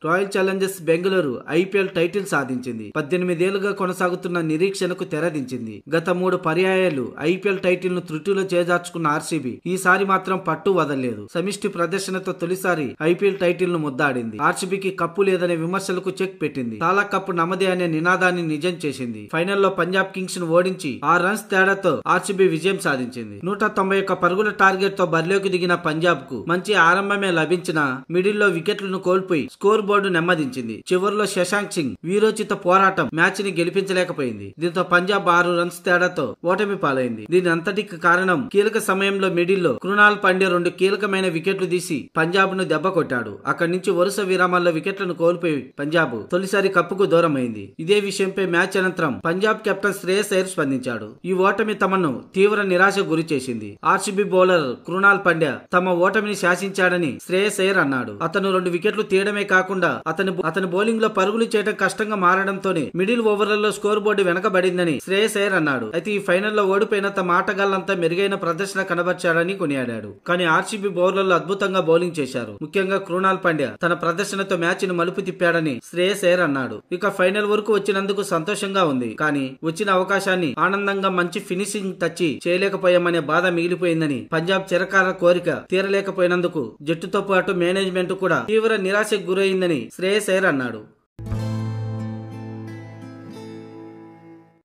Royal Challengers Bengaluru IPL title సాధించింది. 18 ఏళ్లుగా కొనసాగుతున్న నిరీక్షణకు తెరదించింది. గత 3 పర్యాయాలు ఐపీఎల్ టైటిల్ ను త్రుటిలో చేజార్చుకున్న ఆర్సీబీ ఈసారి మాత్రం పట్టు వదలలేదు. సమిష్టి ప్రదర్శనతో తొలిసారి ఐపీఎల్ టైటిల్ ను ముద్దాడింది. ఆర్సీబీకి కప్పు లేదనే విమర్శలకు చెక్ పెట్టింది. తాలా కప్పు నమదే అనే నినాదాన్ని నిజం చేసింది. ఫైనల్లో పంజాబ్ కింగ్స్ ను ఓడించి 6 రన్స్ తేడాతో ఆర్సీబీ విజయం సాధించింది. 191 పరుగుల టార్గెట్ తో బరిలోకి దిగిన పంజాబ్ కు మంచి ఆరంభమే లభించిన మిడిల్ లో వికెట్లను కోల్పోయి స్కోర్ బోర్డు నెమ్మదించింది. చివరిలో శశాంక్ సింగ్ వీరోచిత పోరాటం మ్యాచ్ ని గెలిపించలేకపోయింది. దీంతో పంజాబ్ 6 రన్స్ తేడాతో ఓటమి పాలైంది. దీని అంతటికి కారణం కీలక సమయంలో మిడిల్ లో కృణాల్ పాండ్యా 2 కీలకమైన వికెట్లు తీసి పంజాబ్ ను దెబ్బ కొట్టాడు. అక్కడి నుంచి వరుస విరామాల్లో వికెట్లను కోల్పోయి పంజాబ్ తొలిసారి కప్పుకు దూరమైంది. ఇదే విషయంపై మ్యాచ్ అనంతరం పంజాబ్ కెప్టెన్ శ్రేయస్ అయ్యర్ స్పందించాడు. ఈ ఓటమి తమను తీవ్ర నిరాశ గురి చేసింది. ఆర్సీబీ బౌలర్ కృణాల్ పాండ్యా తమ ఓటమిని శాసించాడని శ్రేయస్ అయ్యర్ అన్నాడు. అతను 2 వికెట్లు తీయడమే కాకుండా అతని బౌలింగ్ లో పరుగులు చేయడం కష్టంగా మారడంతోనే మిడిల్ ఓవర్లలో స్కోర్ బోర్డు వెనకబడిందని శ్రేయస్ అయ్యర్ అన్నాడు. అయితే ఈ ఫైనల్లో ఓడిపోయిన తమ ఆటగాళ్లంతా మెరుగైన ప్రదర్శన కనబర్చాడని కొనియాడాడు. కానీ ఆర్సీబీ బౌలర్లు అద్భుతంగా బౌలింగ్ చేశారు. ముఖ్యంగా కృణాల్ పాండ్యా తన ప్రదర్శనతో మ్యాచ్ ను మలుపు తిప్పాడని శ్రేయస్ అయ్యర్ అన్నాడు. ఇక ఫైనల్ వరకు వచ్చినందుకు సంతోషంగా ఉంది. కానీ వచ్చిన అవకాశాన్ని ఆనందంగా మంచి ఫినిషింగ్ టచ్ చేయలేకపోయామనే బాధ మిగిలిపోయిందని, పంజాబ్ చిరకాల కోరిక తీరలేకపోయినందుకు జట్టుతో పాటు మేనేజ్మెంట్ కూడా తీవ్ర నిరాశకు గురైందని శ్రేయస్ అయ్యర్ అన్నాడు.